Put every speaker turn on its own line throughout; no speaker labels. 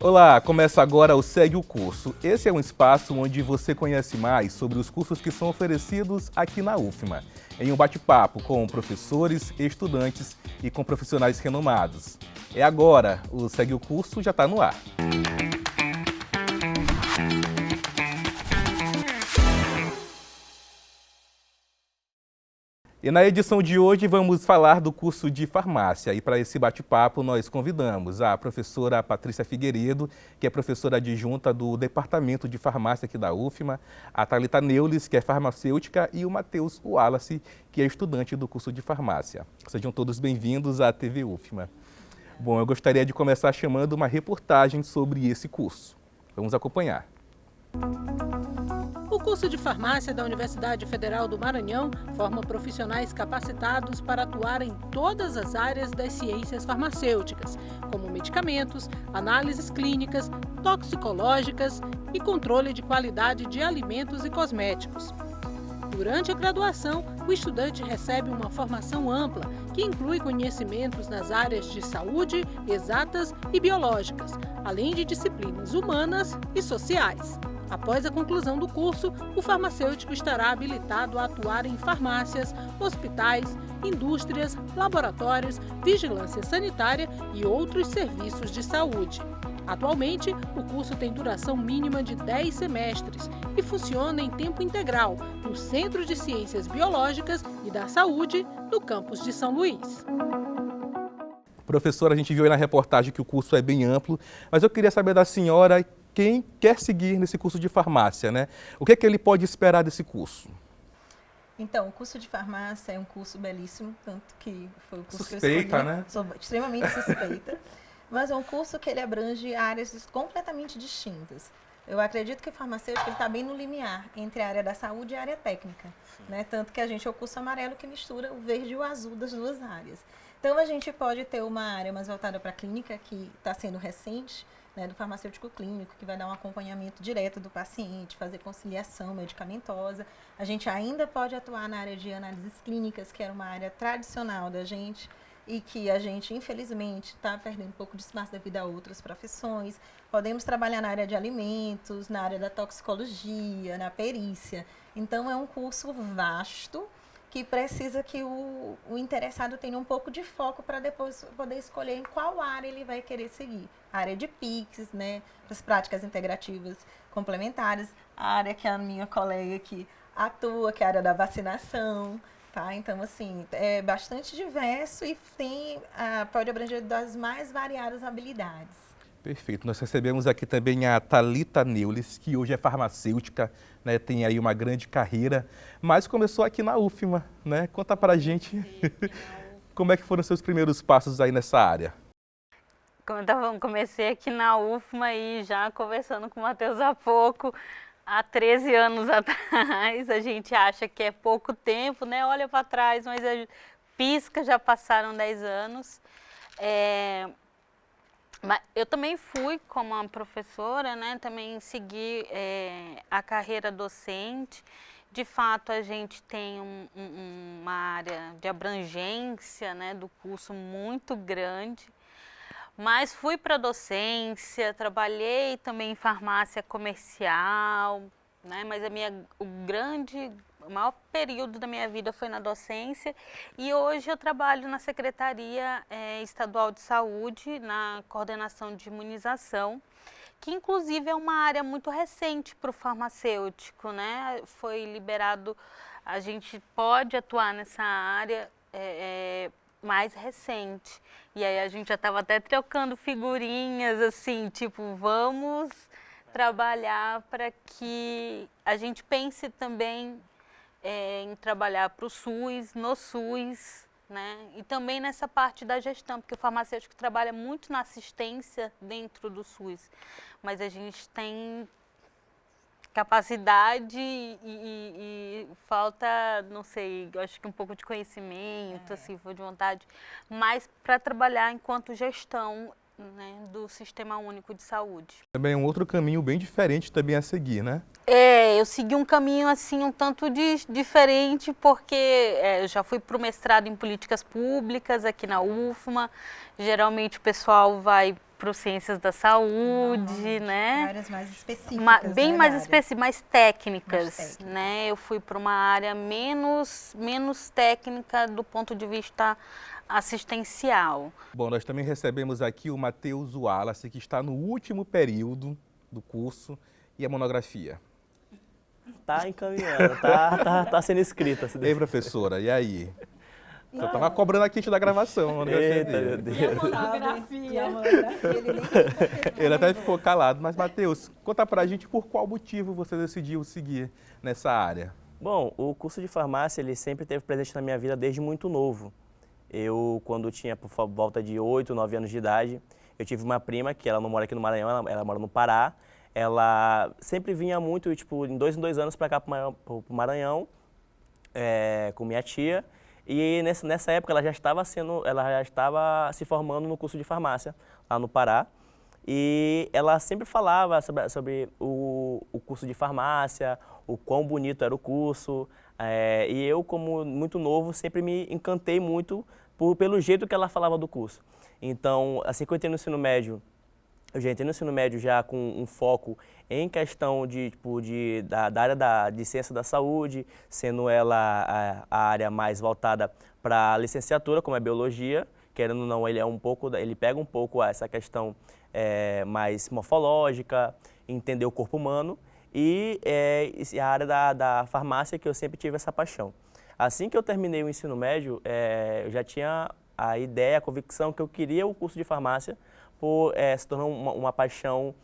Olá, começa agora o Segue o Curso. Esse é um espaço onde você conhece mais sobre os cursos que são oferecidos aqui na UFMA, em um bate-papo com professores, estudantes e com profissionais renomados. É agora, o Segue o Curso já está no ar. E na edição de hoje vamos falar do curso de farmácia. E para esse bate-papo nós convidamos a professora Patrícia Figueiredo, que é professora adjunta do Departamento de Farmácia aqui da UFMA, a Thalita Neules, que é farmacêutica, e o Matheus Wallace, que é estudante do curso de farmácia. Sejam todos bem-vindos à TV UFMA. Bom, eu gostaria de começar chamando uma reportagem sobre esse curso. Vamos acompanhar.
O curso de farmácia da Universidade Federal do Maranhão forma profissionais capacitados para atuar em todas as áreas das ciências farmacêuticas, como medicamentos, análises clínicas, toxicológicas e controle de qualidade de alimentos e cosméticos. Durante a graduação, o estudante recebe uma formação ampla, que inclui conhecimentos nas áreas de saúde, exatas e biológicas, além de disciplinas humanas e sociais. Após a conclusão do curso, o farmacêutico estará habilitado a atuar em farmácias, hospitais, indústrias, laboratórios, vigilância sanitária e outros serviços de saúde. Atualmente, o curso tem duração mínima de 10 semestres e funciona em tempo integral no Centro de Ciências Biológicas e da Saúde, no campus de São Luís.
Professora, a gente viu aí na reportagem que o curso é bem amplo, mas eu queria saber da senhora quem quer seguir nesse curso de farmácia, né? O que é que ele pode esperar desse curso?
Então, o curso de farmácia é um curso belíssimo, tanto que foi o curso
suspeita,
que eu escolhi.
Né?
Sou extremamente suspeita, mas é um curso que ele abrange áreas completamente distintas. Eu acredito que o farmacêutico está bem no limiar entre a área da saúde e a área técnica, né? Tanto que a gente é o curso amarelo que mistura o verde e o azul das duas áreas. Então, a gente pode ter uma área mais voltada para a clínica, que está sendo recente, né, do farmacêutico clínico, que vai dar um acompanhamento direto do paciente, fazer conciliação medicamentosa. A gente ainda pode atuar na área de análises clínicas, que era uma área tradicional da gente e que a gente, infelizmente, está perdendo um pouco de espaço devido a outras profissões. Podemos trabalhar na área de alimentos, na área da toxicologia, na perícia. Então, é um curso vasto, que precisa que o interessado tenha um pouco de foco para depois poder escolher em qual área ele vai querer seguir. A área de PICS, né, as práticas integrativas complementares, a área que a minha colega aqui atua, que é a área da vacinação, tá? Então, assim, é bastante diverso e pode abranger das mais variadas habilidades.
Perfeito. Nós recebemos aqui também a Thalita Neules, que hoje é farmacêutica, né, tem aí uma grande carreira, mas começou aqui na UFMA, né? Conta pra gente como é que foram seus primeiros passos aí nessa área.
Comecei aqui na UFMA e já conversando com o Matheus há pouco, há 13 anos atrás. A gente acha que é pouco tempo, né? Olha para trás, mas pisca, já passaram 10 anos. Mas eu também fui como uma professora, né? Também segui a carreira docente. De fato, a gente tem uma área de abrangência, né, do curso muito grande. Mas fui para a docência, trabalhei também em farmácia comercial, né? Mas o maior período da minha vida foi na docência e hoje eu trabalho na Secretaria Estadual de Saúde, na coordenação de imunização, que inclusive é uma área muito recente para o farmacêutico, né? Foi liberado, a gente pode atuar nessa área mais recente. E aí a gente já estava até trocando figurinhas, assim, tipo, vamos trabalhar para que a gente pense também em trabalhar para o SUS, no SUS, né? E também nessa parte da gestão, porque o farmacêutico trabalha muito na assistência dentro do SUS, mas a gente tem capacidade e falta, não sei, acho que um pouco de conhecimento, assim, de vontade, mas para trabalhar enquanto gestão, né, do Sistema Único de Saúde.
Também é um outro caminho bem diferente também a seguir, né?
Eu segui um caminho assim um tanto diferente, porque eu já fui para o mestrado em políticas públicas aqui na UFMA. Geralmente o pessoal vai para os ciências da saúde, né?
Áreas mais específicas,
Bem
né,
mais
da área.
específicas, mais técnicas,
Mais técnicas.
né? Eu fui para uma área menos técnica do ponto de vista assistencial.
Bom, nós também recebemos aqui o Matheus Wallace, que está no último período do curso, e a monografia.
Tá encaminhando, tá sendo escrita.
E aí, professora, e aí? Eu tava cobrando a kit da gravação. a monografia
Eita,
dele.
meu Deus.
E a monografia, ele nem
Ele até ficou calado. Mas, Matheus, conta pra gente por qual motivo você decidiu seguir nessa área.
Bom, o curso de farmácia, ele sempre esteve presente na minha vida desde muito novo. Eu, quando tinha por volta de 8, 9 anos de idade, eu tive uma prima que ela não mora aqui no Maranhão, ela mora no Pará. Ela sempre vinha muito, tipo, em 2 anos para cá pro Maranhão, com minha tia. E nessa época ela já estava se formando no curso de farmácia lá no Pará. E ela sempre falava sobre o curso de farmácia, o quão bonito era o curso. E eu, como muito novo, sempre me encantei muito pelo jeito que ela falava do curso. Então, assim que eu entrei no ensino médio, eu já entrei no ensino médio já com um foco em questão da área de ciência da saúde, sendo ela a área mais voltada para a licenciatura, como é biologia, querendo ou não, ele pega um pouco essa questão mais morfológica, entender o corpo humano, e a área da farmácia, que eu sempre tive essa paixão. Assim que eu terminei o ensino médio, eu já tinha a ideia, a convicção que eu queria o curso de farmácia, por se tornar uma paixão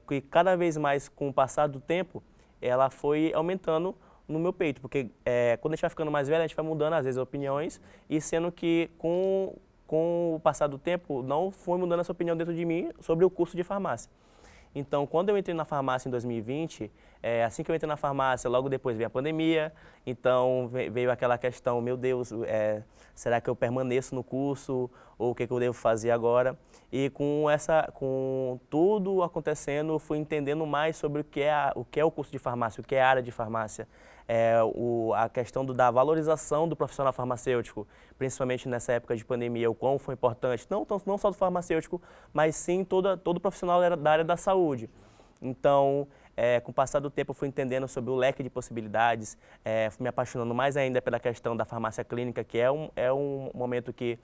que cada vez mais, com o passar do tempo, ela foi aumentando no meu peito, porque quando a gente vai ficando mais velho, a gente vai mudando às vezes opiniões, e sendo que com o passar do tempo não foi mudando essa opinião dentro de mim sobre o curso de farmácia. Então, quando eu entrei na farmácia em 2020, assim que eu entrei na farmácia, logo depois veio a pandemia, então veio aquela questão, meu Deus, será que eu permaneço no curso, ou o que eu devo fazer agora? E com tudo acontecendo, eu fui entendendo mais sobre o que é o curso de farmácia, o que é a área de farmácia, a questão da valorização do profissional farmacêutico, principalmente nessa época de pandemia, o quão foi importante, não só do farmacêutico, mas sim todo profissional da área da saúde. Então, com o passar do tempo, eu fui entendendo sobre o leque de possibilidades, fui me apaixonando mais ainda pela questão da farmácia clínica, que é um momento que,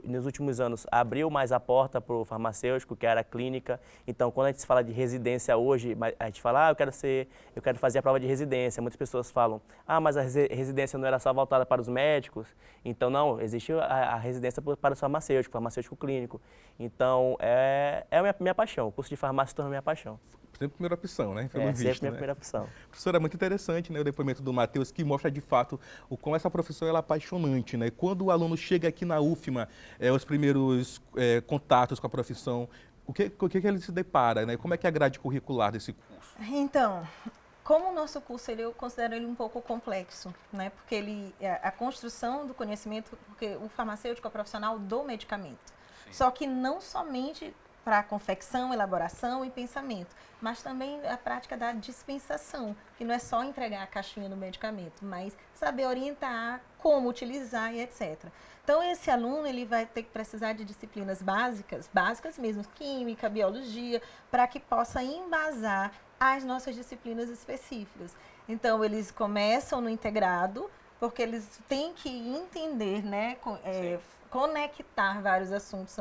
nos últimos anos, abriu mais a porta para o farmacêutico, que era a clínica. Então, quando a gente fala de residência hoje, a gente fala, eu quero fazer a prova de residência. Muitas pessoas falam, mas a residência não era só voltada para os médicos. Então, não, existe a residência para o farmacêutico clínico. Então, é a minha paixão. O curso de farmácia se tornou minha paixão.
Sempre a primeira opção, né? Pelo visto,
sempre
né?
a primeira opção.
Professora, é muito interessante, né, o depoimento do Matheus, que mostra de fato o quão essa professora ela é apaixonante, né? Quando o aluno chega aqui na UFMA, os primeiros contatos com a profissão, o que ele se depara, né? Como é que é a grade curricular desse curso?
Então, como o nosso curso, eu considero ele um pouco complexo, né? Porque a construção do conhecimento, porque o farmacêutico é o profissional do medicamento. Sim. Só que não somente para a confecção, elaboração e pensamento, mas também a prática da dispensação, que não é só entregar a caixinha do medicamento, mas saber orientar, como utilizar e etc. Então, esse aluno ele vai ter que precisar de disciplinas básicas mesmo, química, biologia, para que possa embasar as nossas disciplinas específicas. Então, eles começam no integrado, porque eles têm que entender, né, conectar vários assuntos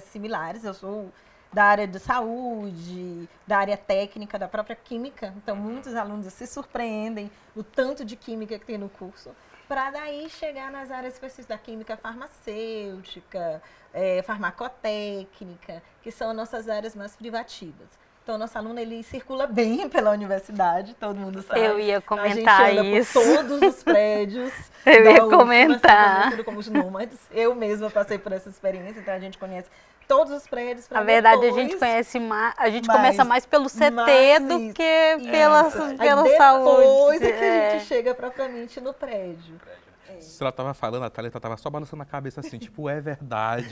similares. Eu sou da área de saúde, da área técnica, da própria química. Então, muitos alunos se surpreendem do tanto de química que tem no curso, para daí chegar nas áreas específicas da química farmacêutica, farmacotécnica, que são as nossas áreas mais privativas. Então, nosso aluno, ele circula bem pela universidade, todo mundo sabe.
Eu ia comentar
a gente anda
isso.
por todos os prédios.
Eu ia comentar.
Conhecido como os nômades. Eu mesma passei por essa experiência, então a gente conhece todos os prédios.
Na verdade, depois, a gente conhece mais, a gente começa mais pelo CT do que pela saúde.
Depois é que a gente chega propriamente no prédio.
Se ela estava falando, a Thalita estava só balançando a cabeça assim, tipo, é verdade.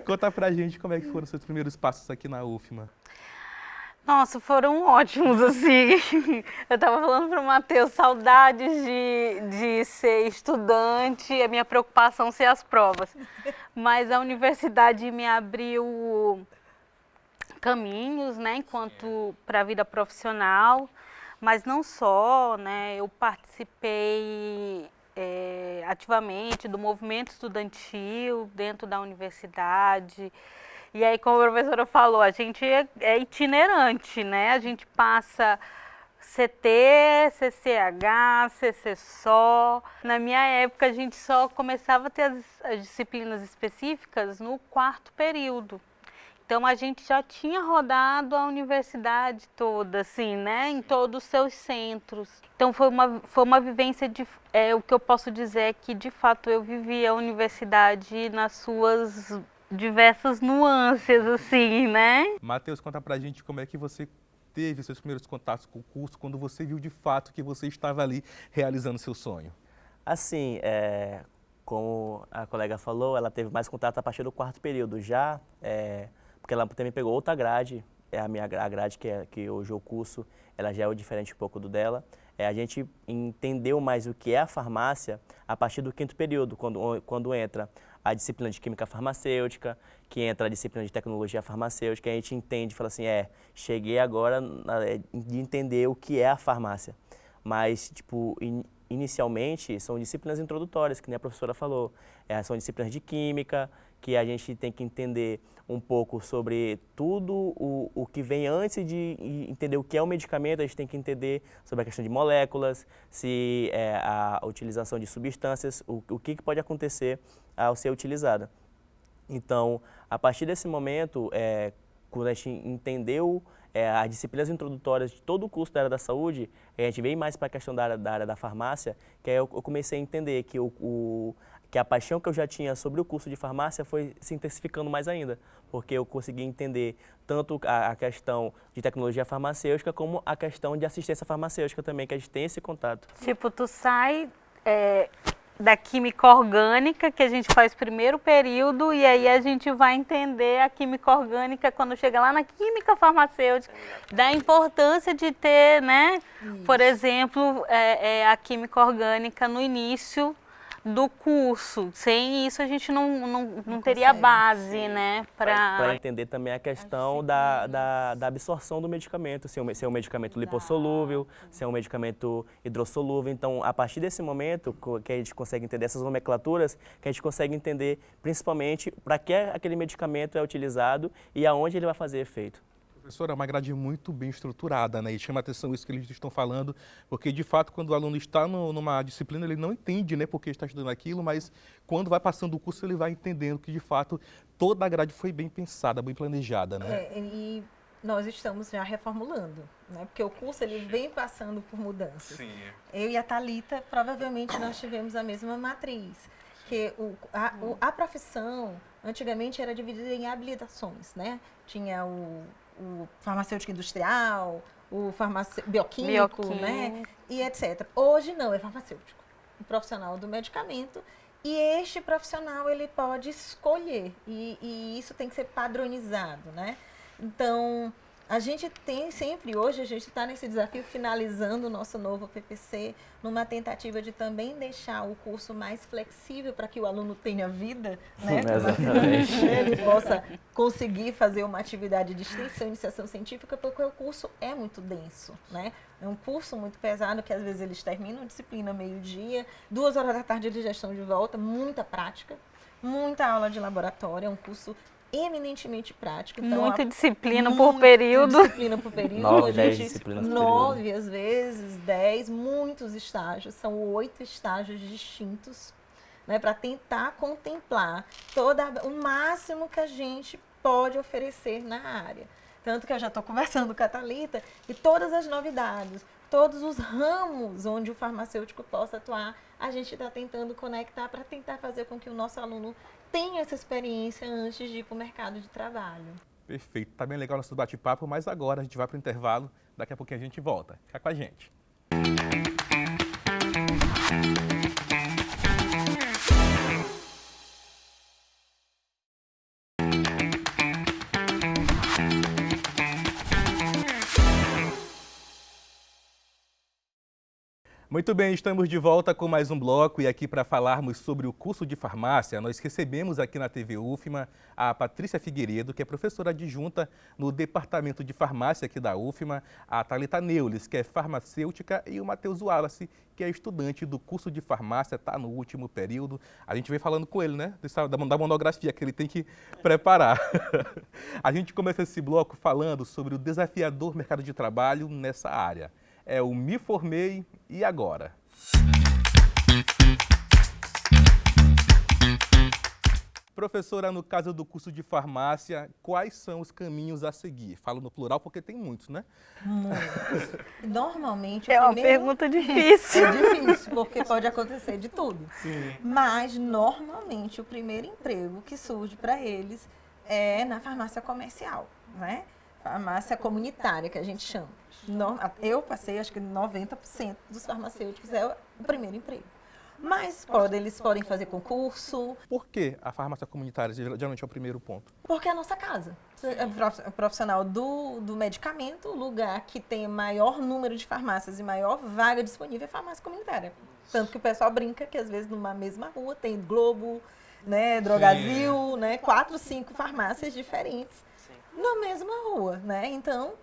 Conta pra gente como é que foram os seus primeiros passos aqui na UFMA.
Nossa, foram ótimos, assim. Eu estava falando para o Matheus, saudades de ser estudante, a minha preocupação ser as provas. Mas a universidade me abriu caminhos, né, enquanto para a vida profissional, mas não só, né, eu participei ativamente do movimento estudantil dentro da universidade. E aí, como a professora falou, a gente é itinerante, né? A gente passa CT, CCH, CCSO. Na minha época, a gente só começava a ter as disciplinas específicas no 4º período. Então, a gente já tinha rodado a universidade toda, assim, né? Em todos os seus centros. Então, foi uma vivência o que eu posso dizer é que, de fato, eu vivi a universidade nas suas diversas nuances, assim, né?
Matheus, conta pra gente como é que você teve seus primeiros contatos com o curso, quando você viu de fato que você estava ali realizando seu sonho.
Assim, como a colega falou, ela teve mais contato a partir do 4º período já, porque ela também pegou outra grade, a grade que hoje o curso, ela já é diferente um pouco do dela. A gente entendeu mais o que é a farmácia a partir do 5º período, quando entra a disciplina de química farmacêutica, que entra a disciplina de tecnologia farmacêutica, a gente entende e fala assim, cheguei agora de entender o que é a farmácia. Mas, tipo, inicialmente são disciplinas introdutórias, que nem a professora falou. São disciplinas de química, que a gente tem que entender um pouco sobre tudo o que vem antes de entender o que é o medicamento. A gente tem que entender sobre a questão de moléculas, se a utilização de substâncias, o que pode acontecer ao ser utilizada. Então, a partir desse momento, quando a gente entendeu as disciplinas introdutórias de todo o curso da área da saúde, a gente veio mais para a questão da área da farmácia, que aí eu comecei a entender que a paixão que eu já tinha sobre o curso de farmácia foi se intensificando mais ainda, porque eu consegui entender tanto a questão de tecnologia farmacêutica como a questão de assistência farmacêutica também, que a gente tem esse contato.
Tipo, tu sai da química orgânica, que a gente faz 1º período, e aí a gente vai entender a química orgânica quando chega lá na química farmacêutica, da importância de ter, né, por exemplo, a química orgânica no início do curso. Sem isso a gente não teria base, né?
Para entender também a questão da absorção do medicamento, se é um medicamento lipossolúvel, se é um medicamento hidrossolúvel. Então, a partir desse momento que a gente consegue entender essas nomenclaturas, que a gente consegue entender principalmente para que aquele medicamento é utilizado e aonde ele vai fazer efeito.
Professora, é uma grade muito bem estruturada, né? E chama a atenção isso que eles estão falando, porque de fato quando o aluno está numa disciplina ele não entende, né, porque está estudando aquilo, mas quando vai passando o curso ele vai entendendo que de fato toda a grade foi bem pensada, bem planejada, né?
E nós estamos já reformulando, né? Porque o curso ele vem passando por mudanças.
Sim.
Eu e a Thalita, provavelmente nós tivemos a mesma matriz, que a profissão antigamente era dividida em habilitações, né? Tinha o farmacêutico industrial, o bioquímico, né? E etc. Hoje não, é farmacêutico, o profissional do medicamento. E este profissional, ele pode escolher, e isso tem que ser padronizado, né? Então, a gente tem sempre, hoje, a gente está nesse desafio, finalizando o nosso novo PPC, numa tentativa de também deixar o curso mais flexível para que o aluno tenha vida, né?
Exatamente.
Ele possa conseguir fazer uma atividade de extensão, iniciação científica, porque o curso é muito denso, né? É um curso muito pesado, que às vezes eles terminam a disciplina meio-dia, 2 horas da tarde eles já estão de volta, muita prática, muita aula de laboratório, é um curso eminentemente prático. Então,
muita disciplina por período.
Disciplina por período.
9, 10 disciplinas por período.
9, às vezes, 10, muitos estágios. São 8 estágios distintos, né, para tentar contemplar o máximo que a gente pode oferecer na área. Tanto que eu já estou conversando com a Thalita e todas as novidades, todos os ramos onde o farmacêutico possa atuar, a gente está tentando conectar para tentar fazer com que o nosso aluno tenha essa experiência antes de ir para o mercado de trabalho.
Perfeito, tá bem legal o nosso bate-papo, mas agora a gente vai para o intervalo, daqui a pouquinho a gente volta. Fica com a gente. Muito bem, estamos de volta com mais um bloco e aqui para falarmos sobre o curso de farmácia, nós recebemos aqui na TV UFMA a Patrícia Figueiredo, que é professora adjunta no departamento de farmácia aqui da UFMA, a Thalita Neules, que é farmacêutica, e o Matheus Wallace, que é estudante do curso de farmácia, está no último período. A gente vem falando com ele, né, da monografia que ele tem que preparar. A gente começa esse bloco falando sobre o desafiador mercado de trabalho nessa área. É o Me Formei e Agora. Professora, no caso do curso de farmácia, quais são os caminhos a seguir? Falo no plural porque tem muitos, né?
Muitos. Normalmente,
É uma pergunta difícil.
É difícil, porque pode acontecer de tudo.
Sim.
Mas, normalmente, o primeiro emprego que surge para eles é na farmácia comercial, né? Farmácia comunitária, que a gente chama. Eu passei, acho que 90% dos farmacêuticos é o primeiro emprego. Mas eles podem fazer concurso.
Por que a farmácia comunitária geralmente é o primeiro ponto?
Porque é a nossa casa. É profissional do medicamento, o lugar que tem maior número de farmácias e maior vaga disponível é a farmácia comunitária. Tanto que o pessoal brinca que às vezes numa mesma rua tem Globo, né, Drogazil, né, 4, 5 farmácias diferentes na mesma rua, né? Então,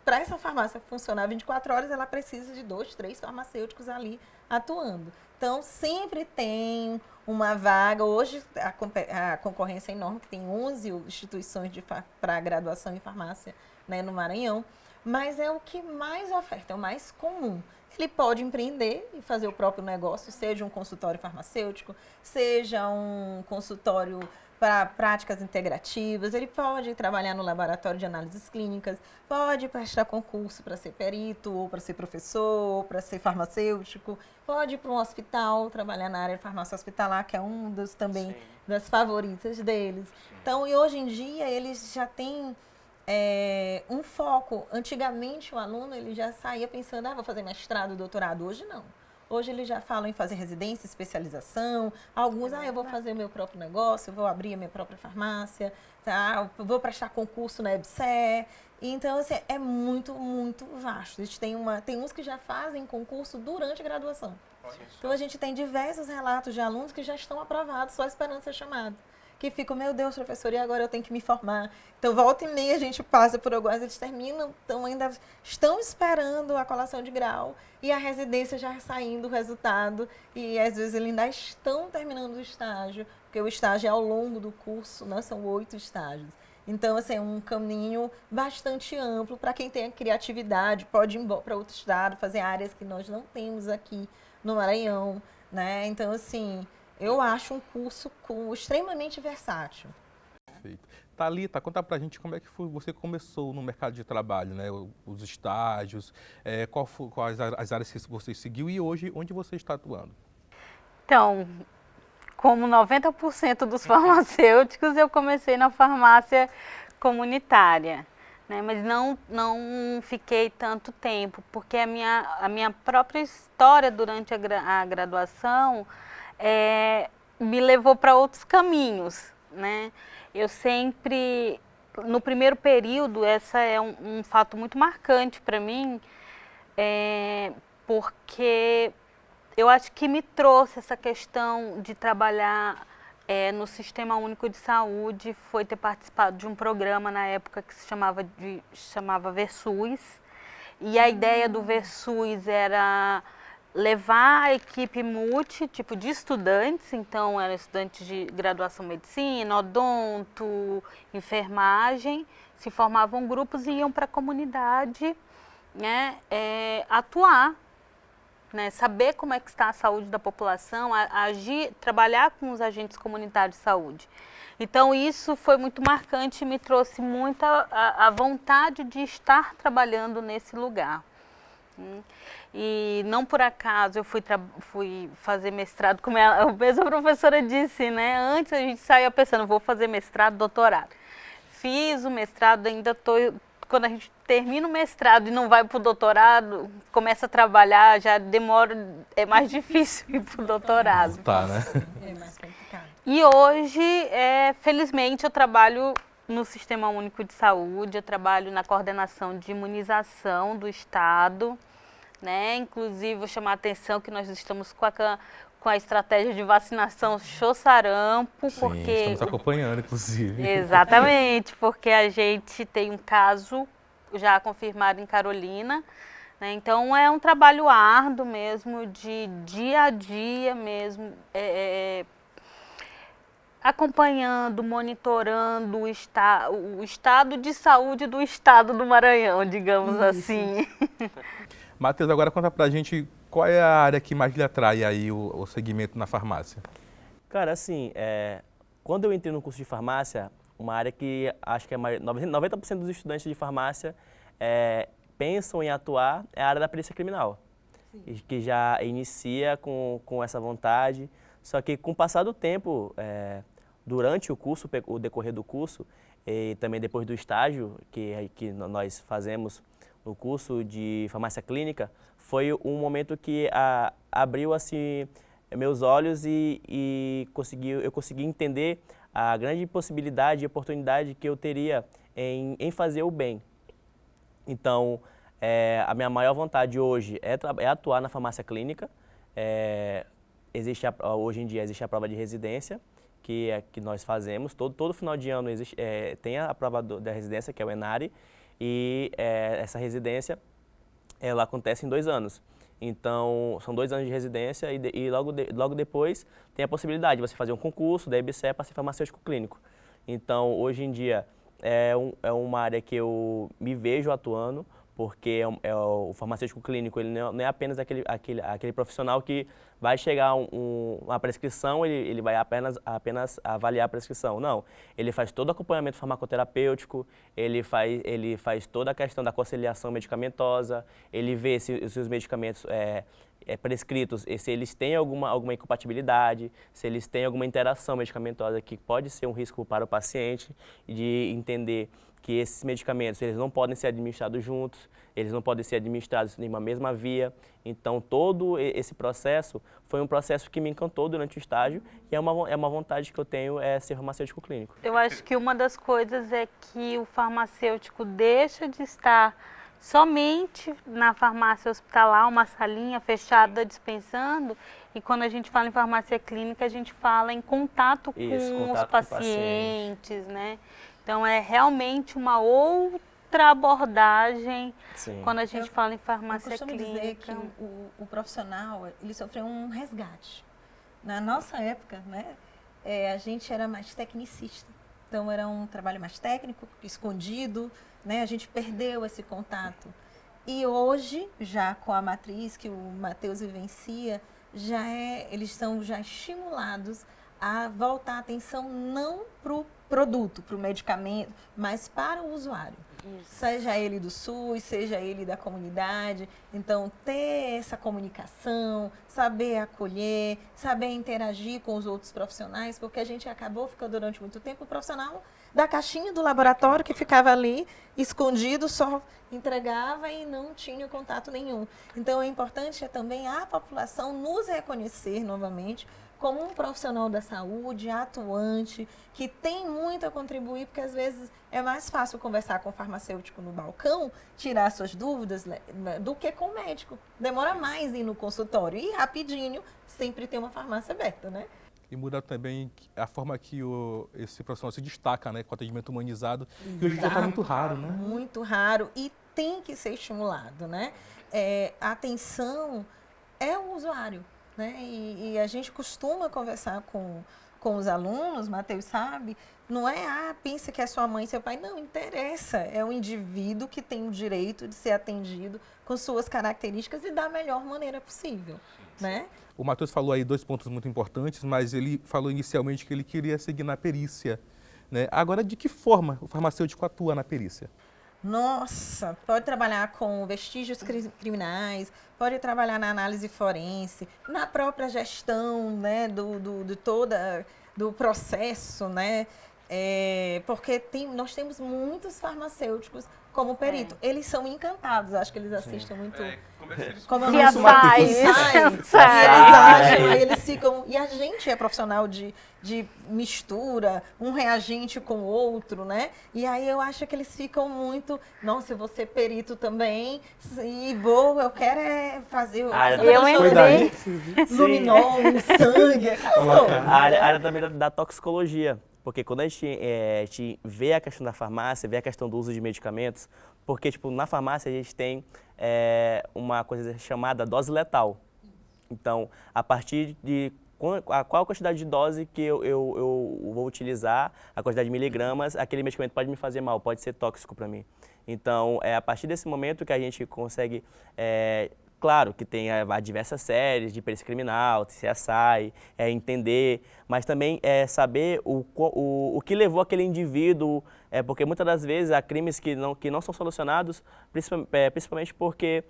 para essa farmácia funcionar 24 horas, ela precisa de 2, 3 farmacêuticos ali atuando. Então, sempre tem uma vaga. Hoje, a concorrência é enorme, que tem 11 instituições para graduação em farmácia, né, no Maranhão. Mas é o que mais oferta, é o mais comum. Ele pode empreender e fazer o próprio negócio, seja um consultório farmacêutico, seja um consultório para práticas integrativas, ele pode trabalhar no laboratório de análises clínicas, pode prestar concurso para ser perito, ou para ser professor, ou para ser farmacêutico, pode ir para um hospital, trabalhar na área de farmácia hospitalar, que é um dos também das favoritas deles. Então, e hoje em dia, eles já têm um foco. Antigamente, o aluno ele já saía pensando, vou fazer mestrado, doutorado. Hoje, não. Hoje eles já falam em fazer residência, especialização. Alguns, eu vou fazer o meu próprio negócio, eu vou abrir a minha própria farmácia, tá? Eu vou prestar concurso na EBSER. Então, assim, é muito, muito vasto. A gente tem uns que já fazem concurso durante a graduação. Então, a gente tem diversos relatos de alunos que já estão aprovados, só esperando ser chamados. Que ficam, meu Deus, professor, e agora eu tenho que me formar. Então, volta e meia a gente passa por algumas, eles terminam, então ainda estão esperando a colação de grau e a residência já saindo o resultado. E às vezes eles ainda estão terminando o estágio, porque o estágio é ao longo do curso, né? São 8 estágios. Então, assim, é um caminho bastante amplo para quem tem a criatividade, pode ir para outro estado, fazer áreas que nós não temos aqui no Maranhão, né? Então, assim, eu acho um curso extremamente versátil.
Perfeito. Thalita, conta pra gente como é que você começou no mercado de trabalho, né? Os estágios, quais as áreas que você seguiu e hoje onde você está atuando?
Então, como 90% dos farmacêuticos, eu comecei na farmácia comunitária, né? Mas não fiquei tanto tempo, porque a minha própria história durante a graduação me levou para outros caminhos, né? Eu sempre, no primeiro período, essa é um fato muito marcante para mim, porque eu acho que me trouxe essa questão de trabalhar no Sistema Único de Saúde, foi ter participado de um programa na época que se chamava Versus, e a ideia do Versus era levar a equipe tipo de estudantes, então eram estudantes de graduação em medicina, odonto, enfermagem, se formavam grupos e iam para a comunidade, né, atuar, né, saber como é que está a saúde da população, agir, trabalhar com os agentes comunitários de saúde. Então isso foi muito marcante e me trouxe muita a vontade de estar trabalhando nesse lugar. E não por acaso eu fui fazer mestrado, como a mesma professora disse, né? Antes a gente saía pensando, vou fazer mestrado, doutorado. Fiz o mestrado, ainda quando a gente termina o mestrado e não vai para o doutorado, começa a trabalhar, já demora, é mais difícil ir para o doutorado.
Tá, né?
É mais complicado.
E hoje, felizmente, eu trabalho no Sistema Único de Saúde, eu trabalho na coordenação de imunização do Estado, né? Inclusive, vou chamar a atenção que nós estamos com a estratégia de vacinação show sarampo,
Sim,
porque...
estamos acompanhando, inclusive.
Exatamente, porque a gente tem um caso já confirmado em Carolina, né? Então é um trabalho árduo mesmo, de dia a dia mesmo, acompanhando, monitorando o estado de saúde do estado do Maranhão, digamos assim.
Matheus, agora conta pra gente qual é a área que mais lhe atrai aí o segmento na farmácia.
Cara, assim, quando eu entrei no curso de farmácia, uma área que acho que 90% dos estudantes de farmácia pensam em atuar é a área da perícia criminal. Sim. Que já inicia com essa vontade, só que com o passar do tempo, durante o curso, o decorrer do curso, e também depois do estágio que nós fazemos no curso de farmácia clínica, foi um momento que abriu assim meus olhos e eu consegui entender a grande possibilidade e oportunidade que eu teria em fazer o bem. Então, a minha maior vontade hoje é atuar na farmácia clínica. Hoje em dia existe a prova de residência que nós fazemos. Todo final de ano tem a prova da residência, que é o ENARE, e essa residência ela acontece em 2 anos. Então, são 2 anos de residência e logo depois tem a possibilidade de você fazer um concurso da EBSER para ser farmacêutico clínico. Então, hoje em dia, é uma área que eu me vejo atuando, porque o farmacêutico clínico ele não é apenas aquele profissional que vai chegar uma prescrição, ele vai apenas avaliar a prescrição. Não, ele faz todo o acompanhamento farmacoterapêutico, ele faz toda a questão da conciliação medicamentosa, ele vê se os seus medicamentos prescritos, se eles têm alguma incompatibilidade, se eles têm alguma interação medicamentosa que pode ser um risco para o paciente, de entender que esses medicamentos eles não podem ser administrados juntos, eles não podem ser administrados em uma mesma via. Então, todo esse processo foi um processo que me encantou durante o estágio e é uma vontade que eu tenho ser farmacêutico clínico.
Eu acho que uma das coisas é que o farmacêutico deixa de estar somente na farmácia hospitalar, uma salinha fechada dispensando, e quando a gente fala em farmácia clínica, a gente fala em contato com os pacientes, né? Então é realmente uma outra abordagem. Sim. Quando a gente fala em farmácia clínica. Eu costumo dizer
que o profissional, ele sofreu um resgate. Na nossa época, né, a gente era mais tecnicista. Então era um trabalho mais técnico, escondido, né? A gente perdeu esse contato. E hoje, já com a matriz que o Matheus vivencia, eles são já estimulados a voltar a atenção não para o produto, para o medicamento, mas para o usuário. Isso. Seja ele do SUS, seja ele da comunidade. Então, ter essa comunicação, saber acolher, saber interagir com os outros profissionais, porque a gente acabou ficando durante muito tempo o profissional da caixinha do laboratório que ficava ali, escondido, só entregava e não tinha contato nenhum. Então, é importante também a população nos reconhecer novamente como um profissional da saúde, atuante, que tem muito a contribuir, porque às vezes é mais fácil conversar com o farmacêutico no balcão, tirar suas dúvidas, do que com o médico. Demora mais ir no consultório e rapidinho sempre tem uma farmácia aberta, né?
E muda também a forma que esse profissional se destaca, né, com o atendimento humanizado, que hoje em dia está muito raro, né?
Muito raro e tem que ser estimulado, né? A atenção é o usuário. Né? E a gente costuma conversar com os alunos, Matheus sabe, não é, pensa que é sua mãe e seu pai, não interessa, é um indivíduo que tem o direito de ser atendido com suas características e da melhor maneira possível, né?
O Matheus falou aí 2 pontos muito importantes, mas ele falou inicialmente que ele queria seguir na perícia, né? Agora, de que forma o farmacêutico atua na perícia?
Nossa, pode trabalhar com vestígios criminais, pode trabalhar na análise forense, na própria gestão, né, do processo, né, Porque nós temos muitos farmacêuticos como perito. Eles são encantados, acho que eles assistem muito. Como é o nosso aí eles ficam. E a gente é profissional de mistura, um reagente com o outro, né? E aí eu acho que eles ficam muito. Nossa, eu vou ser perito também. E eu quero fazer.
Eu entrei.
Luminol, sangue.
A área também da toxicologia. Porque quando a gente vê a questão da farmácia, vê a questão do uso de medicamentos, porque tipo, na farmácia a gente tem uma coisa chamada dose letal. Então, a partir de qual a quantidade de dose que eu vou utilizar, a quantidade de miligramas, aquele medicamento pode me fazer mal, pode ser tóxico para mim. Então, é a partir desse momento que a gente consegue... Claro que tem diversas séries de perícia criminal, CSI, entender, mas também saber o que levou aquele indivíduo, porque muitas das vezes há crimes que não são solucionados, principalmente porque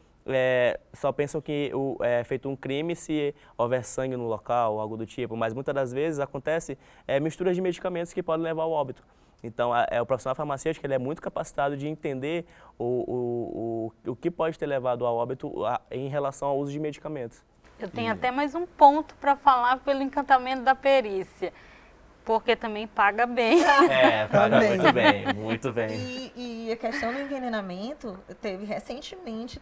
só pensam que é feito um crime se houver sangue no local ou algo do tipo, mas muitas das vezes acontece misturas de medicamentos que podem levar ao óbito. Então, o profissional farmacêutico ele é muito capacitado de entender o que pode ter levado ao óbito em relação ao uso de medicamentos.
Eu tenho até mais um ponto para falar pelo encantamento da perícia, porque também paga bem.
Paga muito bem, muito bem.
E a questão do envenenamento, recentemente,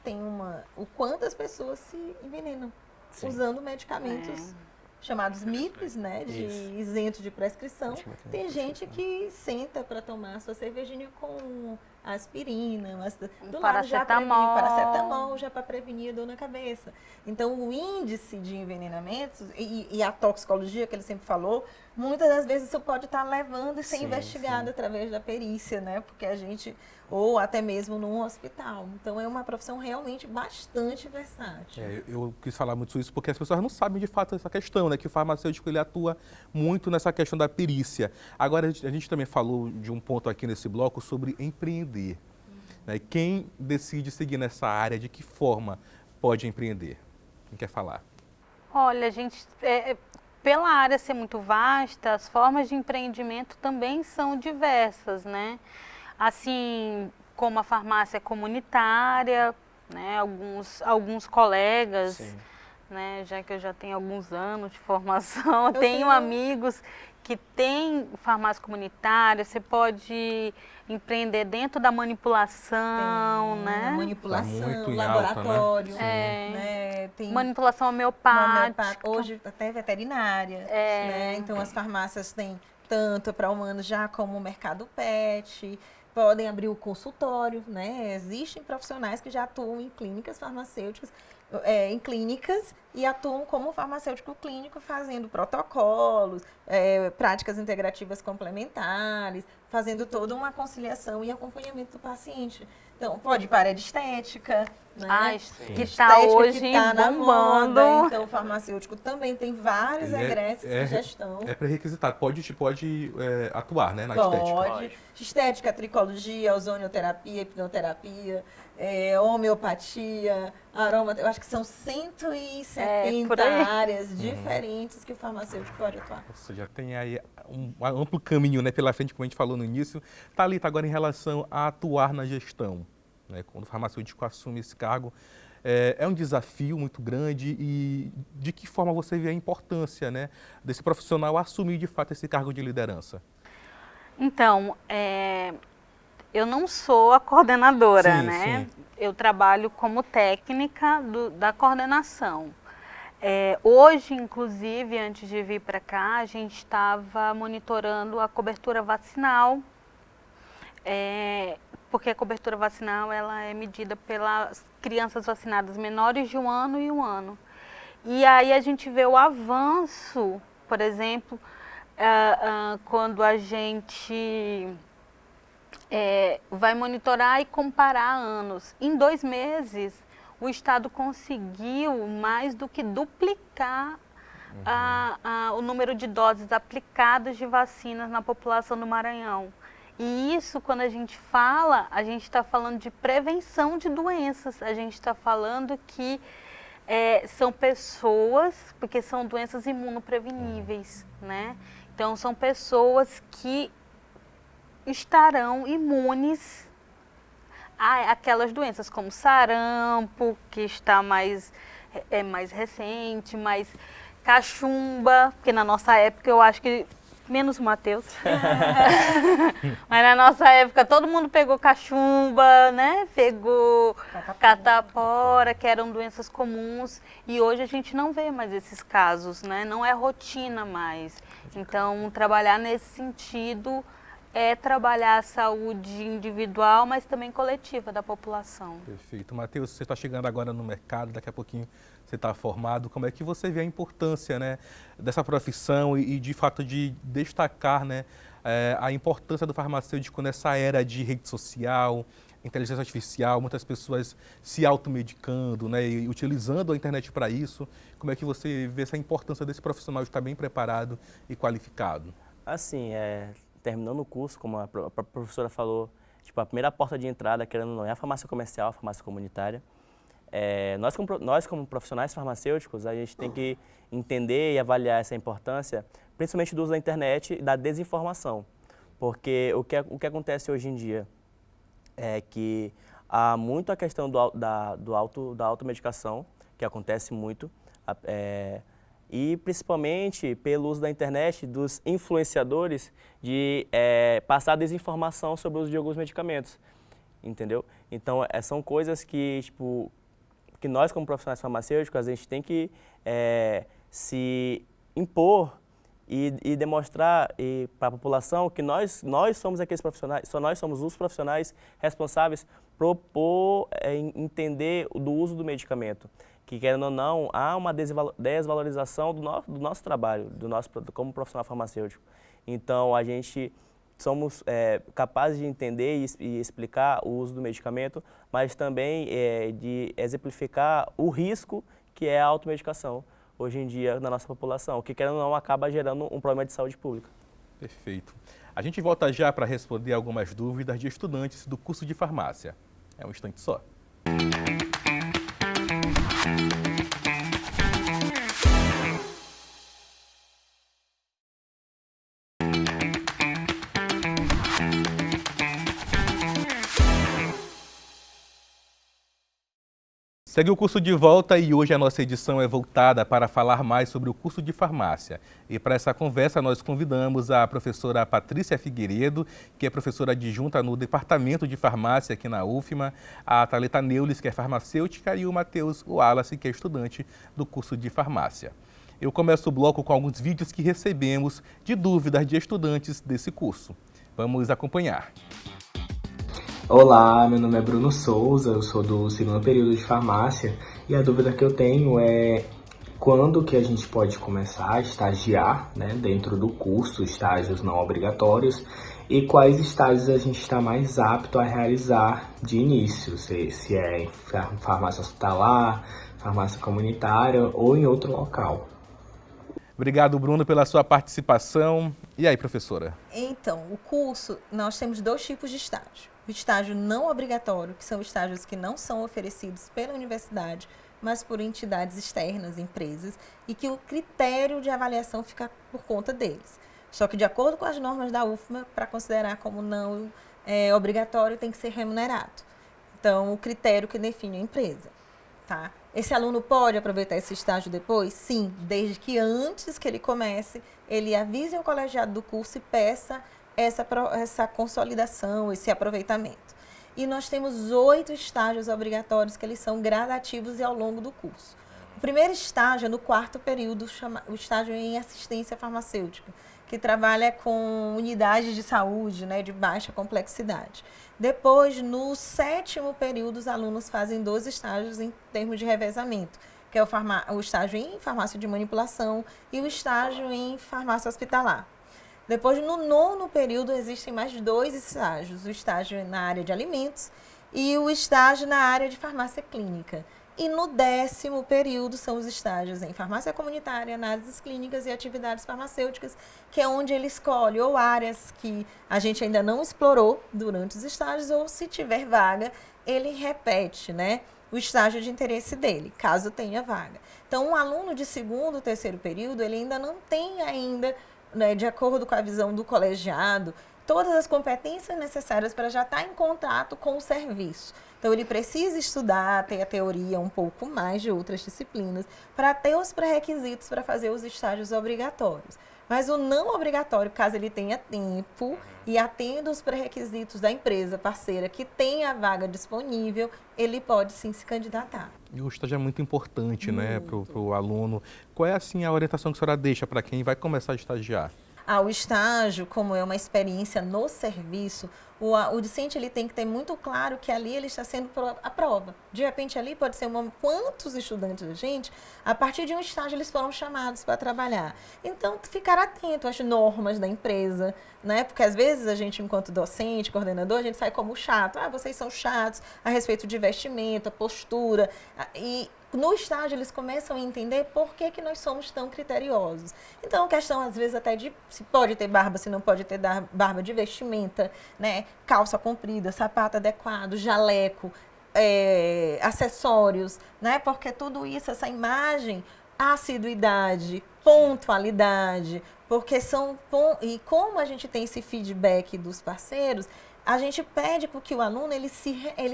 o quantas pessoas se envenenam usando medicamentos chamados MIPs, né, isento de prescrição. Tem gente que senta para tomar sua cervejinha com aspirina, do lado já paracetamol já para prevenir a dor na cabeça. Então, o índice de envenenamentos e a toxicologia que ele sempre falou, muitas das vezes isso pode estar levando e ser investigado através da perícia, né, porque a gente ou até mesmo num hospital. Então, é uma profissão realmente bastante versátil.
Eu quis falar muito isso porque as pessoas não sabem de fato essa questão, né? Que o farmacêutico ele atua muito nessa questão da perícia. Agora, a gente também falou de um ponto aqui nesse bloco sobre empreender. Né? Quem decide seguir nessa área, de que forma pode empreender? Quem quer falar?
Olha, gente, pela área ser muito vasta, as formas de empreendimento também são diversas, né? Assim como a farmácia comunitária, né, alguns colegas, né, já que eu já tenho alguns anos de formação, eu tenho amigos que têm farmácia comunitária, você pode empreender dentro da manipulação, né?
Manipulação, laboratório,
alta, né?
Né? Tem
manipulação homeopática.
Hoje até veterinária, né? Então as farmácias têm tanto para humanos já como o mercado pet, podem abrir o consultório, né? Existem profissionais que já atuam em clínicas farmacêuticas, em clínicas e atuam como farmacêutico clínico, fazendo protocolos, práticas integrativas complementares, fazendo toda uma conciliação e acompanhamento do paciente. Então, pode ir para a área de estética, né?
Que está hoje bombando.
Moda, então, o farmacêutico também tem vários egressos de gestão.
É pré-requisitado, pode atuar, né, na estética.
Pode. Estética, tricologia, ozonioterapia, hipnoterapia, homeopatia, aroma. Eu acho que são 170 áreas diferentes que o farmacêutico pode atuar.
Ou seja, tem aí um amplo caminho, né, pela frente, como a gente falou no início. Thalita, agora em relação a atuar na gestão, né, quando o farmacêutico assume esse cargo, é um desafio muito grande e de que forma você vê a importância, né, desse profissional assumir de fato esse cargo de liderança?
Então, eu não sou a coordenadora, né?
Sim.
Eu trabalho como técnica da coordenação. Hoje, inclusive, antes de vir para cá, a gente estava monitorando a cobertura vacinal, porque a cobertura vacinal ela é medida pelas crianças vacinadas menores de 1 ano e 1 ano. E aí a gente vê o avanço, por exemplo, quando a gente vai monitorar e comparar anos. Em 2 meses, o Estado conseguiu mais do que duplicar o número de doses aplicadas de vacinas na população do Maranhão. E isso, quando a gente está falando de prevenção de doenças, a gente está falando que são pessoas, porque são doenças imunopreveníveis, né? Então, são pessoas que estarão imunes àquelas doenças como sarampo, que está mais recente, mais cachumba, porque na nossa época eu acho que menos o Matheus. Mas na nossa época todo mundo pegou cachumba, né? Pegou catapora, que eram doenças comuns. E hoje a gente não vê mais esses casos, né? Não é rotina mais. Então, trabalhar nesse sentido é trabalhar a saúde individual, mas também coletiva da população.
Perfeito. Matheus, você está chegando agora no mercado, daqui a pouquinho você está formado. Como é que você vê a importância, né, dessa profissão e de fato de destacar, né, a importância do farmacêutico nessa era de rede social, inteligência artificial, muitas pessoas se automedicando, né, e utilizando a internet para isso? Como é que você vê essa importância desse profissional de estar bem preparado e qualificado?
Assim, terminando o curso, como a professora falou, tipo, a primeira porta de entrada, querendo ou não, é a farmácia comercial, a farmácia comunitária. Nós, como profissionais farmacêuticos, a gente tem que entender e avaliar essa importância, principalmente do uso da internet e da desinformação. Porque o que acontece hoje em dia é que há muito a questão da automedicação, que acontece muito, e principalmente pelo uso da internet, dos influenciadores, de passar desinformação sobre o uso de alguns medicamentos, entendeu? Então, são coisas que, tipo, que nós, como profissionais farmacêuticos, a gente tem que se impor e demonstrar para a população que nós somos aqueles profissionais, só nós somos os profissionais responsáveis por entender do uso do medicamento. Que, querendo ou não, há uma desvalorização do nosso trabalho, como profissional farmacêutico. Então, a gente somos capazes de entender e explicar o uso do medicamento, mas também de exemplificar o risco que é a automedicação hoje em dia na nossa população, que, querendo ou não, acaba gerando um problema de saúde pública.
Perfeito. A gente volta já para responder algumas dúvidas de estudantes do curso de farmácia. É um instante só. Segue o curso de volta e hoje a nossa edição é voltada para falar mais sobre o curso de farmácia. E para essa conversa nós convidamos a professora Patrícia Figueiredo, que é professora adjunta no Departamento de Farmácia aqui na UFMA, a Thalita Neules, que é farmacêutica, e o Matheus Wallace, que é estudante do curso de farmácia. Eu começo o bloco com alguns vídeos que recebemos de dúvidas de estudantes desse curso. Vamos acompanhar.
Olá, meu nome é Bruno Souza, eu sou do segundo período de farmácia e a dúvida que eu tenho é quando que a gente pode começar a estagiar, né, dentro do curso, estágios não obrigatórios, e quais estágios a gente está mais apto a realizar de início, se é em farmácia hospitalar, farmácia comunitária ou em outro local.
Obrigado, Bruno, pela sua participação. E aí, professora?
Então, o curso, nós temos dois tipos de estágio. O estágio não obrigatório, que são estágios que não são oferecidos pela universidade, mas por entidades externas, empresas, e que o critério de avaliação fica por conta deles. Só que, de acordo com as normas da UFMA, para considerar como não obrigatório, tem que ser remunerado. Então, o critério que define a empresa. Tá? Esse aluno pode aproveitar esse estágio depois? Sim, desde que antes que ele comece, ele avise o colegiado do curso e peça essa consolidação, esse aproveitamento. E nós temos 8 estágios obrigatórios que eles são gradativos e ao longo do curso. O primeiro estágio é no 4º período, o estágio em assistência farmacêutica, que trabalha com unidades de saúde, né, de baixa complexidade. Depois, no 7º período, os alunos fazem 2 estágios em termos de revezamento, que é o estágio em farmácia de manipulação e o estágio em farmácia hospitalar. Depois, no 9º período, existem mais 2 estágios, o estágio na área de alimentos e o estágio na área de farmácia clínica. E no 10º período são os estágios em farmácia comunitária, análises clínicas e atividades farmacêuticas, que é onde ele escolhe ou áreas que a gente ainda não explorou durante os estágios, ou se tiver vaga, ele repete, né, o estágio de interesse dele, caso tenha vaga. Então, um aluno de 2º, 3º período, ele ainda não tem ainda, né, de acordo com a visão do colegiado, todas as competências necessárias para já estar em contato com o serviço. Então, ele precisa estudar, ter a teoria um pouco mais de outras disciplinas, para ter os pré-requisitos para fazer os estágios obrigatórios. Mas o não obrigatório, caso ele tenha tempo e atenda os pré-requisitos da empresa parceira que tem a vaga disponível, ele pode sim se candidatar.
E o estágio é muito importante, né, para o aluno. Qual é, assim, a orientação que a senhora deixa para quem vai começar a estagiar?
O estágio, como é uma experiência no serviço, o discente ele tem que ter muito claro que ali ele está sendo a prova. De repente ali pode ser quantos estudantes da gente, a partir de um estágio eles foram chamados para trabalhar. Então, ficar atento às normas da empresa, né? Porque às vezes a gente, enquanto docente, coordenador, a gente sai como chato. Vocês são chatos a respeito de vestimenta, postura. E no estágio eles começam a entender por que nós somos tão criteriosos. Então, a questão às vezes até de se pode ter barba, se não pode ter barba, de vestimenta, né? Calça comprida, sapato adequado, jaleco, acessórios, né? Porque tudo isso, essa imagem, assiduidade, pontualidade, porque e como a gente tem esse feedback dos parceiros, a gente pede que o aluno ele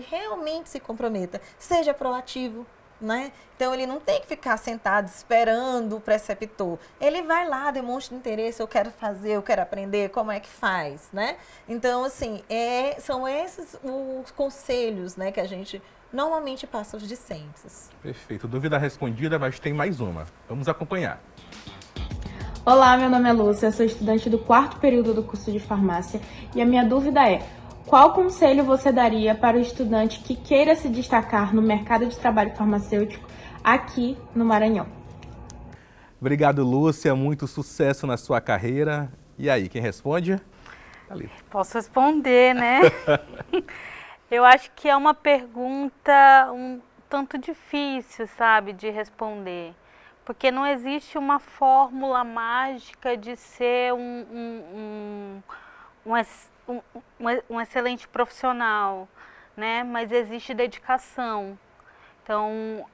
realmente se comprometa, seja proativo, né? Então, ele não tem que ficar sentado esperando o preceptor. Ele vai lá, demonstra interesse, eu quero fazer, eu quero aprender, como é que faz, né? Então, assim, são esses os conselhos, né, que a gente normalmente passa aos discentes.
Perfeito. Dúvida respondida, mas tem mais uma. Vamos acompanhar.
Olá, meu nome é Lúcia, sou estudante do 4º período do curso de farmácia e a minha dúvida é: qual conselho você daria para o estudante que queira se destacar no mercado de trabalho farmacêutico aqui no Maranhão?
Obrigado, Lúcia. Muito sucesso na sua carreira. E aí, quem responde? Ali.
Posso responder, né? Eu acho que é uma pergunta um tanto difícil, sabe, de responder. Porque não existe uma fórmula mágica de ser um excelente profissional, né? Mas existe dedicação. Então,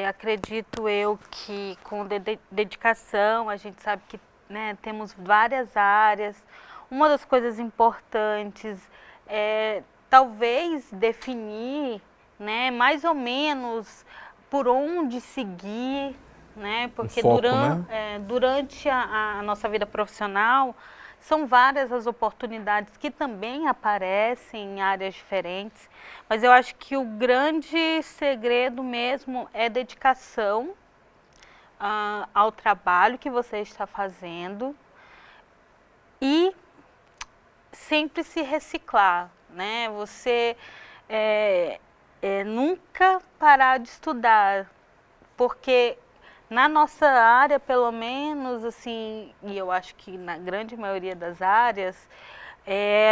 acredito eu que com dedicação, a gente sabe que, né, temos várias áreas. Uma das coisas importantes é talvez definir, né, mais ou menos por onde seguir, né? Porque
foco,
durante a nossa vida profissional, são várias as oportunidades que também aparecem em áreas diferentes, mas eu acho que o grande segredo mesmo é dedicação ao trabalho que você está fazendo e sempre se reciclar, né? Você nunca parar de estudar, porque na nossa área, pelo menos, assim, e eu acho que na grande maioria das áreas,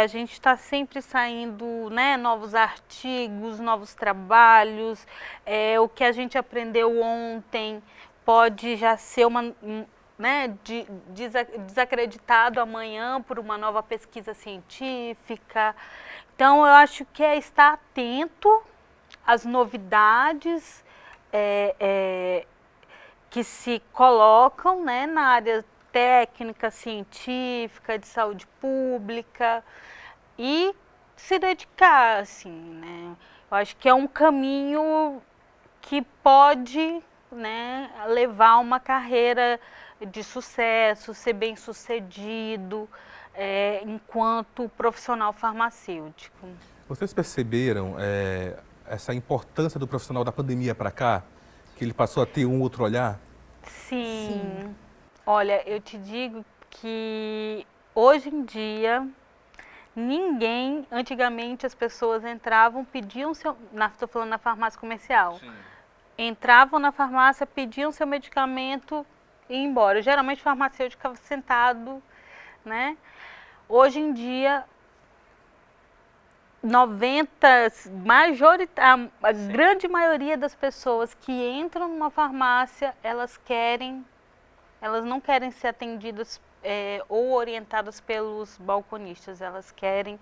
a gente está sempre saindo, né, novos artigos, novos trabalhos, o que a gente aprendeu ontem pode já ser desacreditado amanhã por uma nova pesquisa científica. Então, eu acho que é estar atento às novidades que se colocam, né, na área técnica, científica, de saúde pública e se dedicar, assim, né? Eu acho que é um caminho que pode, né, levar uma carreira de sucesso, ser bem-sucedido enquanto profissional farmacêutico.
Vocês perceberam essa importância do profissional da pandemia para cá? Que ele passou a ter um outro olhar?
Sim. Olha, eu te digo que hoje em dia antigamente as pessoas entravam, pediam estou falando na farmácia comercial. Sim. Entravam na farmácia, pediam seu medicamento e iam embora. Geralmente o farmacêutico ficava sentado, né? Hoje em dia a grande maioria das pessoas que entram numa farmácia, elas não querem ser atendidas ou orientadas pelos balconistas, elas querem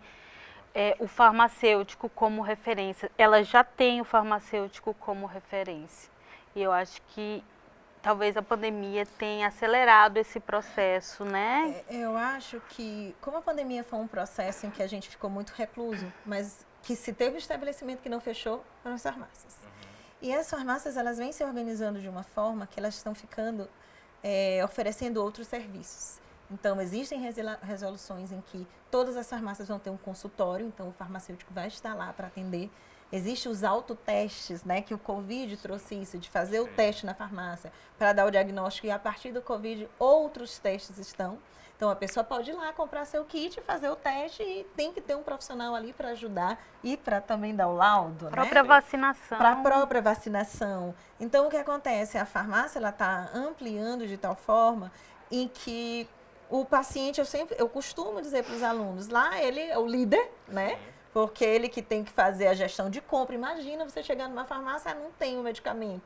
o farmacêutico como referência, elas já têm o farmacêutico como referência. E eu acho que talvez a pandemia tenha acelerado esse processo, né?
Eu acho que, como a pandemia foi um processo em que a gente ficou muito recluso, mas que se teve um estabelecimento que não fechou, foram as farmácias. E as farmácias, elas vêm se organizando de uma forma que elas estão ficando, oferecendo outros serviços. Então, existem resoluções em que todas as farmácias vão ter um consultório, então o farmacêutico vai estar lá para atender. Existem os autotestes, né, que o Covid trouxe isso, de fazer o teste na farmácia para dar o diagnóstico, e a partir do Covid outros testes estão. Então, a pessoa pode ir lá comprar seu kit, fazer o teste, e tem que ter um profissional ali para ajudar e para também dar o laudo.
Própria vacinação.
Para a própria vacinação. Então, o que acontece? A farmácia está ampliando de tal forma em que o paciente, eu costumo dizer para os alunos, lá ele é o líder, né? Porque ele que tem que fazer a gestão de compra. Imagina você chegar numa farmácia, não tem o medicamento.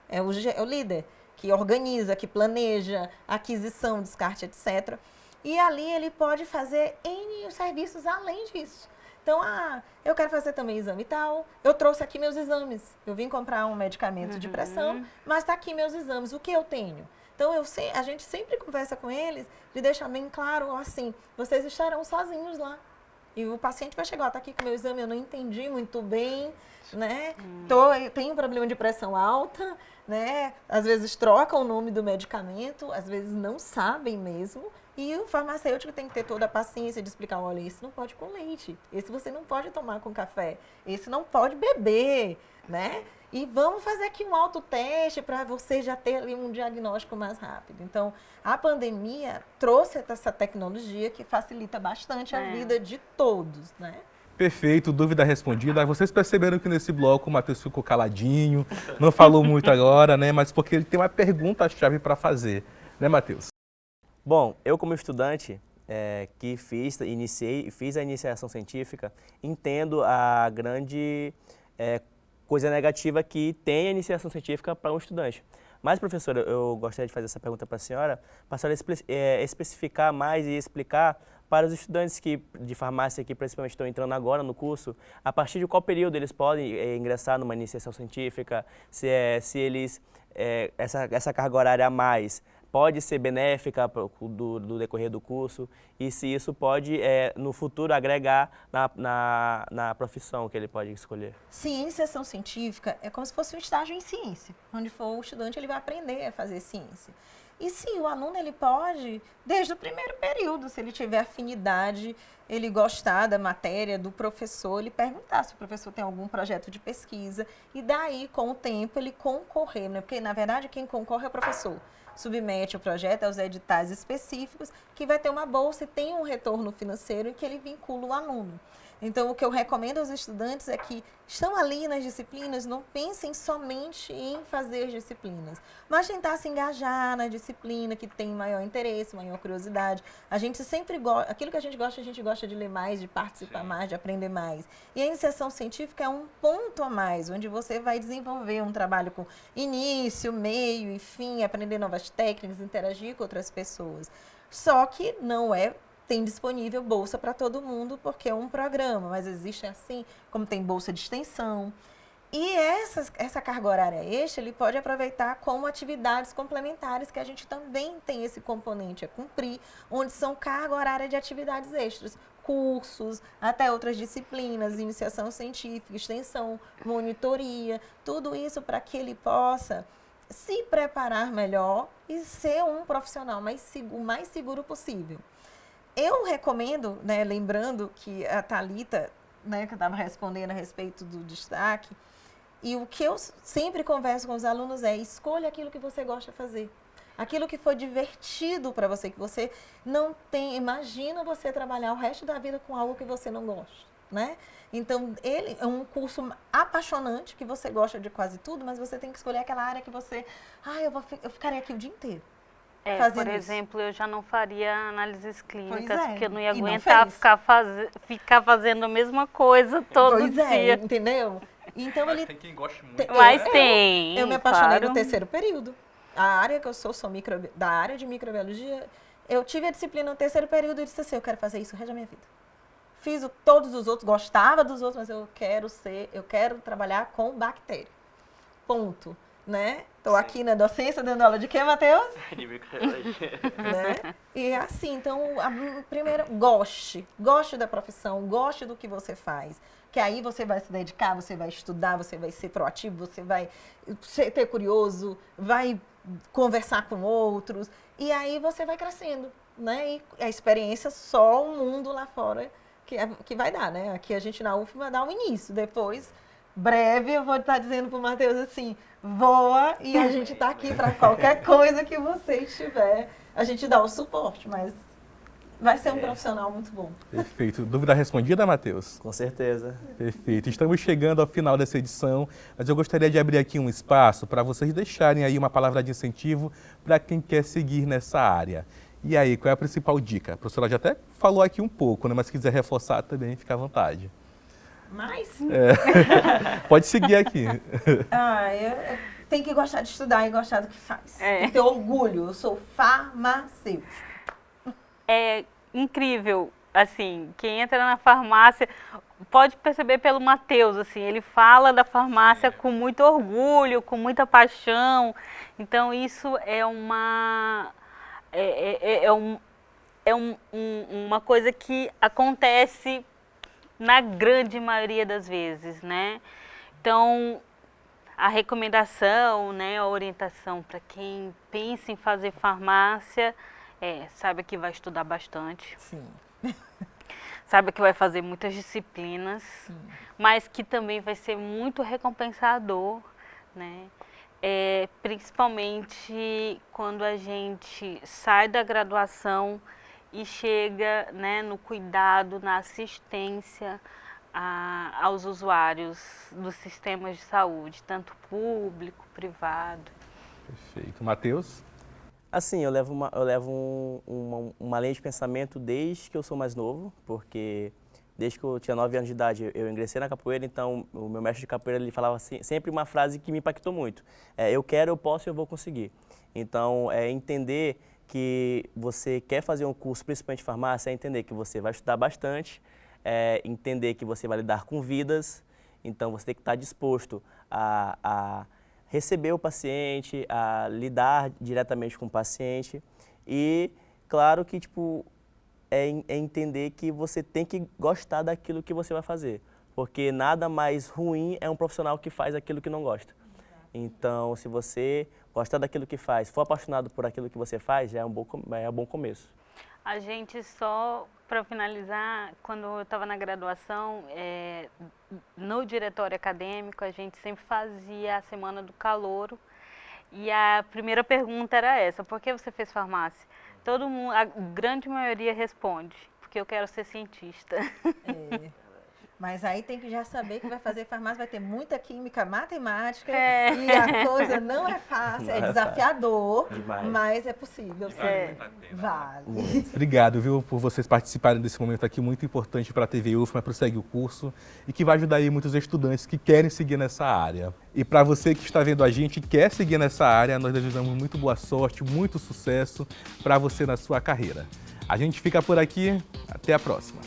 É o líder que organiza, que planeja, aquisição, descarte, etc. E ali ele pode fazer N serviços além disso. Então, eu quero fazer também exame tal, eu trouxe aqui meus exames. Eu vim comprar um medicamento de pressão, mas está aqui meus exames, o que eu tenho? Então, a gente sempre conversa com eles de deixar bem claro, assim, vocês estarão sozinhos lá. E o paciente vai chegar, está aqui com o meu exame, eu não entendi muito bem, né? Tenho um problema de pressão alta, né? Às vezes trocam o nome do medicamento, às vezes não sabem mesmo. E o farmacêutico tem que ter toda a paciência de explicar, olha, esse não pode com leite, esse você não pode tomar com café, esse não pode beber, né? E vamos fazer aqui um autoteste para você já ter ali um diagnóstico mais rápido. Então, a pandemia trouxe essa tecnologia que facilita bastante a vida de todos, né?
Perfeito, dúvida respondida. Vocês perceberam que nesse bloco o Matheus ficou caladinho, não falou muito agora, né? Mas porque ele tem uma pergunta-chave para fazer, né, Matheus?
Bom, eu como estudante que fiz a iniciação científica, entendo a grande coisa negativa que tem a iniciação científica para um estudante. Mas, professora, eu gostaria de fazer essa pergunta para a senhora especificar mais e explicar para os estudantes de farmácia que principalmente estão entrando agora no curso, a partir de qual período eles podem ingressar numa iniciação científica, se eles, essa carga horária a mais pode ser benéfica do decorrer do curso, e se isso pode, no futuro, agregar na profissão que ele pode escolher.
Sim, iniciação científica é como se fosse um estágio em ciência, onde for o estudante ele vai aprender a fazer ciência. E sim, o aluno ele pode, desde o primeiro período, se ele tiver afinidade, ele gostar da matéria, do professor, ele perguntar se o professor tem algum projeto de pesquisa, e daí, com o tempo, ele concorrer, né? Porque, na verdade, quem concorre é o professor. Submete o projeto aos editais específicos, que vai ter uma bolsa e tem um retorno financeiro em que ele vincula o aluno. Então, o que eu recomendo aos estudantes é que estão ali nas disciplinas, não pensem somente em fazer disciplinas, mas tentar se engajar na disciplina que tem maior interesse, maior curiosidade. A gente sempre gosta, aquilo que a gente gosta de ler mais, de participar mais, de aprender mais. E a iniciação científica é um ponto a mais, onde você vai desenvolver um trabalho com início, meio e fim, aprender novas técnicas, interagir com outras pessoas. Só que não tem disponível bolsa para todo mundo, porque é um programa, mas existe assim, como tem bolsa de extensão. E essa carga horária extra, ele pode aproveitar como atividades complementares, que a gente também tem esse componente a cumprir, onde são carga horária de atividades extras, cursos, até outras disciplinas, iniciação científica, extensão, monitoria, tudo isso para que ele possa se preparar melhor e ser um profissional o mais seguro possível. Eu recomendo, né, lembrando que a Thalita, né, que eu estava respondendo a respeito do destaque, e o que eu sempre converso com os alunos é: escolha aquilo que você gosta de fazer. Aquilo que for divertido para você, que você não tem. Imagina você trabalhar o resto da vida com algo que você não gosta, né? Então, ele é um curso apaixonante, que você gosta de quase tudo, mas você tem que escolher aquela área que você... eu ficarei aqui o dia inteiro.
Por exemplo, eu já não faria análises clínicas, porque eu não ia
E não
aguentar
fez.
ficar fazendo a mesma coisa todo
Pois
dia.
é, entendeu? Então, ele...
Tem quem goste muito.
Mas tem,
Eu me apaixonei
claro.
no terceiro período. A área que eu sou da área de microbiologia. Eu tive a disciplina no terceiro período e disse assim: eu quero fazer isso o resto da minha vida. Fiz todos os outros, gostava dos outros, mas eu quero trabalhar com bactéria. Ponto. né? Estou aqui na docência dando aula de quê, Matheus?
De microbiologia.
Né? E assim, então, primeiro, goste da profissão, goste do que você faz. Que aí você vai se dedicar, você vai estudar, você vai ser proativo, você vai ter curioso, vai conversar com outros, e aí você vai crescendo, né? E a experiência só o mundo lá fora que vai dar, né? Aqui a gente na UFMA dá um início, depois, breve, eu vou estar dizendo para o Matheus assim, voa e a gente está aqui para qualquer coisa que você estiver, a gente dá o suporte, mas vai ser um profissional muito bom.
Perfeito. Dúvida respondida, Matheus?
Com certeza.
Perfeito. Estamos chegando ao final dessa edição, mas eu gostaria de abrir aqui um espaço para vocês deixarem aí uma palavra de incentivo para quem quer seguir nessa área. E aí, qual é a principal dica? A professora já até falou aqui um pouco, né? Mas se quiser reforçar também, fica à vontade.
Mas...
Pode seguir aqui.
Tem que gostar de estudar e gostar do que faz. Tem que ter orgulho. Eu sou farmacêutico.
É incrível, assim, quem entra na farmácia pode perceber pelo Matheus, assim, ele fala da farmácia com muito orgulho, com muita paixão. Então isso é uma uma coisa que acontece na grande maioria das vezes, né? Então a recomendação, né, a orientação para quem pensa em fazer farmácia saiba que vai estudar bastante.
Sim.
Saiba que vai fazer muitas disciplinas, mas que também vai ser muito recompensador, né? Principalmente quando a gente sai da graduação e chega, né, no cuidado, na assistência aos usuários dos sistemas de saúde, tanto público, privado.
Perfeito. Matheus?
Assim, eu levo uma linha de pensamento desde que eu sou mais novo, porque desde que eu tinha 9 anos de idade eu ingressei na capoeira, então o meu mestre de capoeira ele falava assim, sempre uma frase que me impactou muito. Eu quero, eu posso e eu vou conseguir. Então, entender que você quer fazer um curso, principalmente de farmácia, entender que você vai estudar bastante, entender que você vai lidar com vidas, então você tem que estar disposto a receber o paciente, a lidar diretamente com o paciente e, claro que, entender que você tem que gostar daquilo que você vai fazer, porque nada mais ruim é um profissional que faz aquilo que não gosta. Então, se você gostar daquilo que faz, for apaixonado por aquilo que você faz, já é um bom começo.
A gente só, para finalizar, quando eu estava na graduação, no diretório acadêmico, a gente sempre fazia a Semana do Calouro. E a primeira pergunta era essa: por que você fez farmácia? Todo mundo, a grande maioria responde: porque eu quero ser cientista.
Mas aí tem que já saber que vai fazer farmácia, vai ter muita química, matemática, e a coisa não é fácil, é desafiador, mas é possível. Vale.
Obrigado, viu, por vocês participarem desse momento aqui muito importante para a TV UFMA, prossegue o curso e que vai ajudar aí muitos estudantes que querem seguir nessa área. E para você que está vendo a gente e quer seguir nessa área, nós desejamos muito boa sorte, muito sucesso para você na sua carreira. A gente fica por aqui, até a próxima.